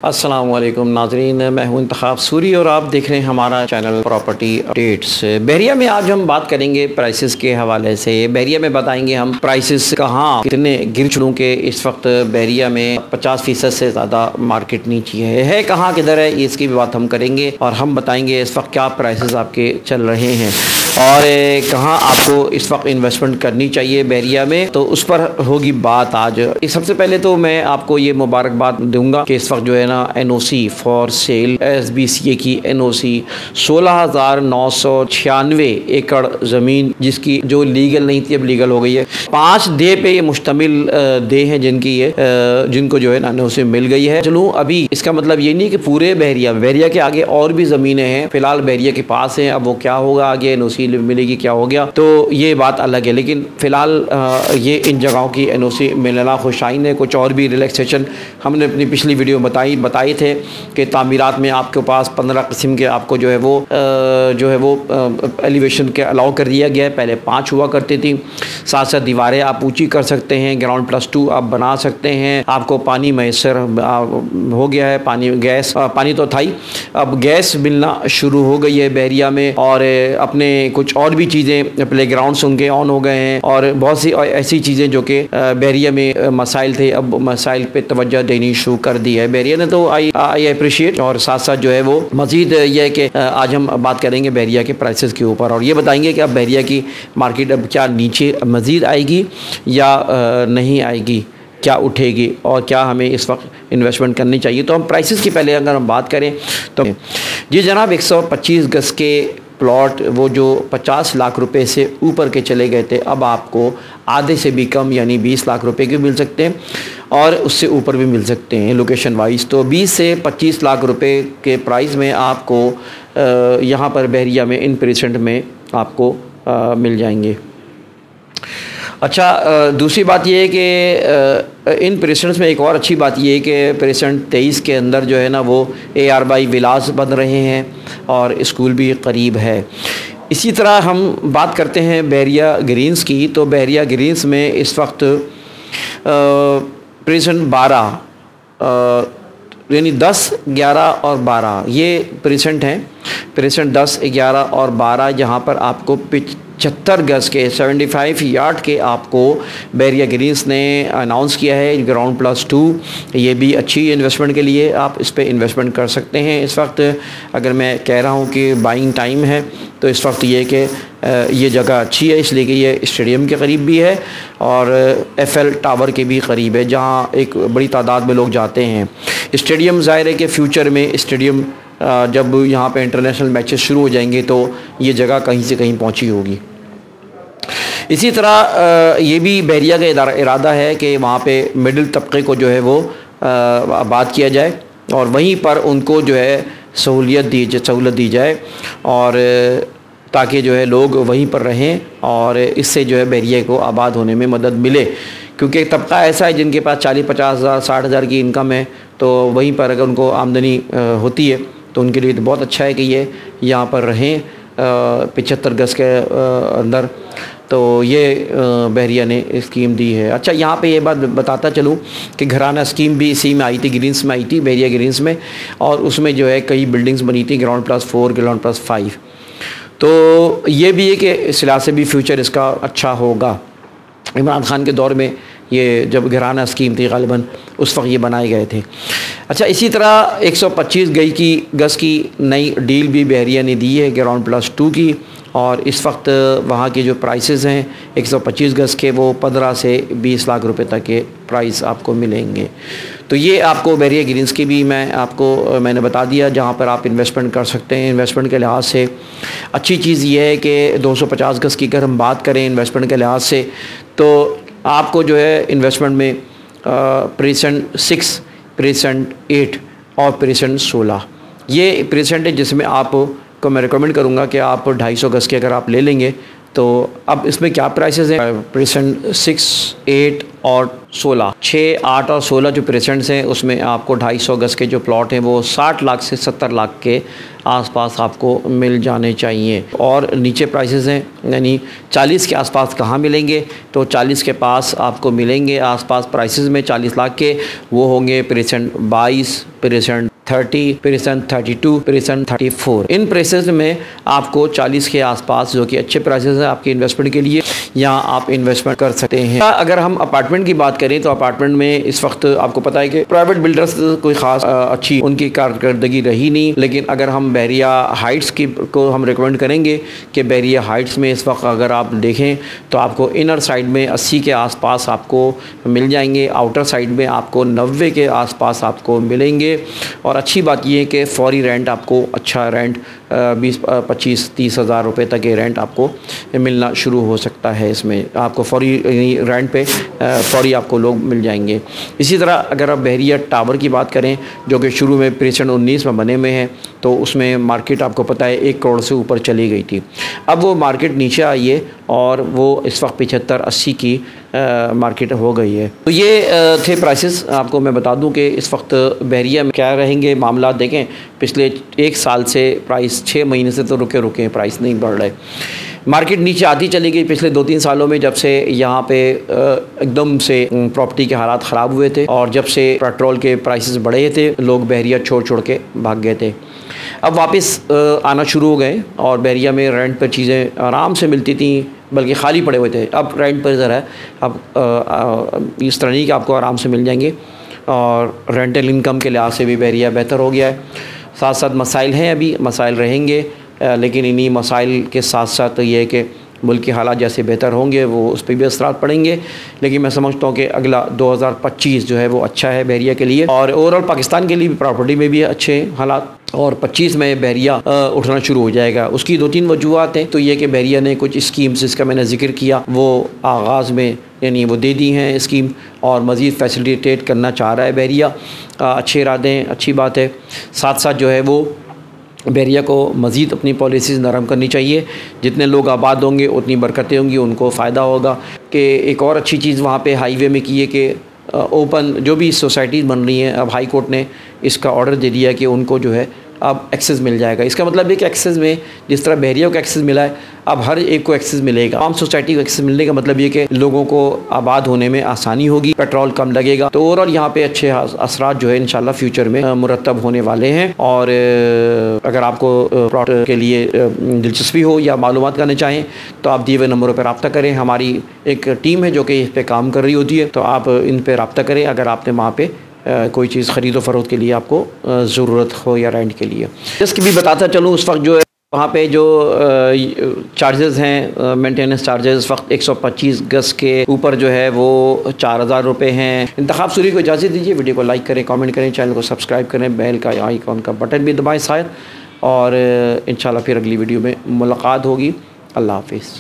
अस्सलाम वालेकुम नाज़रीन, मैं हूं इंतखाब सूरी और आप देख रहे हैं हमारा चैनल प्रॉपर्टी अपडेट्स। बहरिया में आज हम बात करेंगे प्राइसेस के हवाले से। बहरिया में बताएंगे हम प्राइसेस कहाँ कितने गिर चुके के इस वक्त बहरिया में 50% से ज़्यादा मार्केट नीचे है कहाँ किधर है, इसकी भी बात हम करेंगे और हम बताएंगे इस वक्त क्या प्राइसेस आपके चल रहे हैं और कहाँ आपको इस वक्त इन्वेस्टमेंट करनी चाहिए बहरिया में, तो उस पर होगी बात आज। सबसे पहले तो मैं आपको ये मुबारकबाद दूंगा कि इस वक्त जो है ना NOC फॉर सेल SBCA की NOC 16,996 एकड़ ज़मीन जिसकी जो लीगल नहीं थी अब लीगल हो गई है। 5 डे पे ये मुश्तमिल डे हैं जिनकी ये जिनको जो है ना NOC मिल गई है। चलो अभी इसका मतलब ये नहीं कि पूरे बहरिया के आगे और भी ज़मीनें हैं, फ़िलहाल बहरिया के पास हैं। अब वो क्या होगा आगे NOC मिलेगी क्या हो गया तो ये बात अलग है, लेकिन फ़िलहाल ये इन जगहों की NOC मिलना खुशाइन है। कुछ और भी रिलैक्सेशन हमने अपनी पिछली वीडियो बताए थे कि तामीरात में आपके पास 15 किस्म के आपको जो है वो एलिवेशन के अलाउ कर दिया गया है। पहले 5 हुआ करती थी। साथ साथ दीवारें आप ऊंची कर सकते हैं, ग्राउंड +2 आप बना सकते हैं। आपको पानी मैसर हो गया है, पानी तो था ही, अब गैस मिलना शुरू हो गई है बहरिया में। और अपने कुछ और भी चीज़ें प्ले ग्राउंड्स उनके ऑन हो गए हैं और बहुत सी ऐसी चीज़ें जो कि बहरिया में मसाइल थे, अब मसाइल पे तवज्जो देनी शुरू कर दी है बहरिया ने, तो आई अप्रिशिएट। और साथ साथ जो है वो मज़ीद ये है कि आज हम बात करेंगे बहरिया के प्राइसेस के ऊपर और ये बताएंगे कि अब बहरिया की मार्केट अब क्या नीचे मज़ीद आएगी या नहीं आएगी, क्या उठेगी और क्या हमें इस वक्त इन्वेस्टमेंट करनी चाहिए। तो हम प्राइसेस की पहले अगर हम बात करें तो जी जनाब 125 गज़ के प्लॉट वो जो 50 लाख रुपए से ऊपर के चले गए थे, अब आपको आधे से भी कम यानी 20 लाख रुपए के मिल सकते हैं और उससे ऊपर भी मिल सकते हैं लोकेशन वाइज। तो 20 से 25 लाख रुपए के प्राइस में आपको यहाँ पर बहरिया में इन परसेंट में आपको मिल जाएंगे। अच्छा, दूसरी बात ये है कि इन प्रेसेंट्स में एक और अच्छी बात ये है कि प्रेसेंट 23 के अंदर जो है ना वो ARY विलास बन रहे हैं और स्कूल भी करीब है। इसी तरह हम बात करते हैं बहरिया ग्रीन्स की, तो बहरिया ग्रीन्स में इस वक्त प्रेसेंट 12 यानी 10, 11 और 12 ये प्रेसेंट हैं। प्रेसेंट 10, 11 और 12 जहाँ पर आपको 75 गज़ के 75 यार्ड के आपको बहरिया ग्रीन्स ने अनाउंस किया है ग्राउंड +2। ये भी अच्छी इन्वेस्टमेंट के लिए आप इस पे इन्वेस्टमेंट कर सकते हैं। इस वक्त अगर मैं कह रहा हूँ कि बाइंग टाइम है तो इस वक्त ये कि ये जगह अच्छी है इसलिए कि ये स्टेडियम के करीब भी है और FL टावर के भी करीब है जहाँ एक बड़ी तादाद में लोग जाते हैं। स्टेडियम ज़ाहिर है कि फ्यूचर में स्टेडियम जब यहाँ पे इंटरनेशनल मैचेस शुरू हो जाएंगे तो ये जगह कहीं से कहीं पहुँची होगी। इसी तरह ये भी बहरिया का इरादा है कि वहाँ पे मिडिल तबके को जो है वो आबाद किया जाए और वहीं पर उनको जो है सहूलत दी जाए और ताकि जो है लोग वहीं पर रहें और इससे जो है बहरिया को आबाद होने में मदद मिले। क्योंकि एक तबका ऐसा है जिनके पास 40-50 हज़ार 60 हज़ार की इनकम है, तो वहीं पर अगर उनको आमदनी होती है तो उनके लिए तो बहुत अच्छा है कि ये यहाँ पर रहें 75 गज़ के अंदर। तो ये बहरिया ने स्कीम दी है। अच्छा, यहाँ पे ये बात बताता चलूँ कि घराना स्कीम भी इसी में आई थी, ग्रीन्स में आई थी, बहरिया ग्रीन्स में, और उसमें जो है कई बिल्डिंग्स बनी थी ग्राउंड +4 ग्राउंड +5। तो ये भी है कि इस लिहाज से भी फ्यूचर इसका अच्छा होगा। इमरान खान के दौर में ये जब घराना स्कीम थी गालिबन उस वक्त ये बनाए गए थे। अच्छा, इसी तरह 125 गज़ की नई डील भी बहरिया ने दी है ग्राउंड +2 की और इस वक्त वहाँ के जो प्राइसेस हैं 125 गज़ के वो 15 से 20 लाख रुपए तक के प्राइस आपको मिलेंगे। तो ये आपको बहरिया ग्रीन्स की भी मैंने बता दिया जहाँ पर आप इन्वेस्टमेंट कर सकते हैं। इन्वेस्टमेंट के लिहाज से अच्छी चीज़ ये है कि 250 गज़ की अगर हम बात करें इन्वेस्टमेंट के लिहाज से तो आपको जो है इन्वेस्टमेंट में प्रेसेंट 6, प्रेसेंट 8 और प्रेसेंट 16 ये प्रेसेंट है जिसमें आपको मैं रिकमेंड करूँगा कि आप 250 गज़ के अगर आप ले लेंगे तो अब इसमें क्या प्राइसेस हैं? प्रेसेंट 6, 8 और 16, 6, 8 और 16 जो प्रेसेंट्स हैं उसमें आपको 250 गज के जो प्लॉट हैं वो 60 लाख से 70 लाख के आसपास आपको मिल जाने चाहिए। और नीचे प्राइसेस हैं यानी 40 के आसपास कहाँ मिलेंगे? तो 40 के पास आपको मिलेंगे आसपास प्राइसेस में 40 लाख के, वो होंगे प्रेसेंट 22, प्रेसेंट 30, प्रेसेंट 32, प्रेसेंट 34। इन प्राइसेस में आपको 40 के आसपास जो कि अच्छे प्राइसेस हैं आपकी इन्वेस्टमेंट के लिए, यहाँ आप इन्वेस्टमेंट कर सकते हैं। अगर हम अपार्टमेंट की बात करें तो अपार्टमेंट में इस वक्त आपको पता है कि प्राइवेट बिल्डर्स कोई ख़ास अच्छी उनकी कारकर्दगी रही नहीं, लेकिन अगर हम बहरिया हाइट्स की को हम रिकमेंड करेंगे कि बहरिया हाइट्स में इस वक्त अगर आप देखें तो आपको इनर साइड में 80 के आसपास आपको मिल जाएंगे, आउटर साइड में आपको 90 के आसपास आपको मिलेंगे। और अच्छी बात यह है कि फौरी रेंट आपको अच्छा रेंट 20, 25, 30 हज़ार रुपये तक के रेंट आपको मिलना शुरू हो सकता है। इसमें आपको फौरी रेंट पे फौरी आपको लोग मिल जाएंगे। इसी तरह अगर आप बहरिया टावर की बात करें जो कि शुरू में प्रेसेंट 19 में बने हुए हैं, तो उसमें मार्केट आपको पता है 1 करोड़ से ऊपर चली गई थी। अब वो मार्केट नीचे आई है और वो इस वक्त 75-80 की मार्केट हो गई है। तो ये थे प्राइसेस। आपको मैं बता दूं कि इस वक्त बहरिया में क्या रहेंगे मामला। देखें पिछले 1 साल से प्राइस 6 महीने से तो रुके हैं, प्राइस नहीं बढ़ रहे। मार्केट नीचे आती चली गई पिछले 2-3 सालों में, जब से यहाँ पे एकदम से प्रॉपर्टी के हालात ख़राब हुए थे और जब से पेट्रोल के प्राइसेस बढ़े थे, लोग बहरिया छोड़ के भाग गए थे। अब वापस आना शुरू हो गए और बहरिया में रेंट पर चीज़ें आराम से मिलती थी, बल्कि खाली पड़े हुए थे। अब रेंट पर ज़रा है, अब इस तरह नहीं कि आपको आराम से मिल जाएंगे और रेंटल इनकम के लिहाज से भी बहरिया बेहतर हो गया है। साथ साथ मसाइल हैं, अभी मसाइल रहेंगे, लेकिन इन्हीं मसाइल के साथ साथ ये है कि मुल्क के हालात जैसे बेहतर होंगे वो उस पर भी असरात पड़ेंगे। लेकिन मैं समझता हूँ कि अगला 2025 जो है वो अच्छा है बहरिया के लिए और ओवरऑल पाकिस्तान के लिए भी प्रॉपर्टी में भी अच्छे हालात। और 25 में बहरिया उठना शुरू हो जाएगा। उसकी 2-3 वजूहत हैं। तो ये कि बहरिया ने कुछ स्कीम्स जिसका मैंने जिक्र किया वो आगाज़ में यानी वो दे दी हैं स्कीम, और मज़ीद फैसिलिटेट करना चाह रहा है बहरिया। अच्छे इरादे हैं, अच्छी बात है। साथ साथ जो है वो बहरिया को मज़ीद अपनी पॉलिसीज़ नरम करनी चाहिए। जितने लोग आबाद होंगे उतनी बरकतें होंगी, उनको फ़ायदा होगा। कि एक और अच्छी चीज़ वहाँ पे हाईवे में की है कि ओपन जो भी सोसाइटीज़ बन रही हैं, अब हाई कोर्ट ने इसका ऑर्डर दे दिया कि उनको जो है अब एक्सेस मिल जाएगा। इसका मतलब है कि एक्सेस में जिस तरह बहरिया को एक्सेस मिला है, अब हर एक को एक्सेस मिलेगा। आम सोसाइटी को एक्सेस मिलने का मतलब ये कि लोगों को आबाद होने में आसानी होगी, पेट्रोल कम लगेगा। तो ओवरऑल यहाँ पे अच्छे असरात जो है इंशाल्लाह फ्यूचर में मुरतब होने वाले हैं। और अगर आपको प्लॉट के लिए दिलचस्पी हो या मालूमात करना चाहें तो आप दिए हुए नंबरों पर रब्ता करें। हमारी एक टीम है जो कि इस पर काम कर रही होती है, तो आप इन पर रब्ता करें अगर आपने वहाँ पर कोई चीज़ ख़रीदो फ़रोख्त के लिए आपको ज़रूरत हो या रेंट के लिए। इसकी भी बताता चलूँ, उस वक्त जो है वहाँ पे जो चार्जेस हैं, मेंटेनेंस चार्जेस इस वक्त 125 गज के ऊपर जो है वो 4000 रुपये हैं। इंतखाब सूरी को इजाज़त दीजिए। वीडियो को लाइक करें, कमेंट करें, चैनल को सब्सक्राइब करें, बेल का आइकॉन का बटन भी दबाएँ शायद। और इंशाल्लाह फिर अगली वीडियो में मुलाकात होगी। अल्लाह हाफिज़।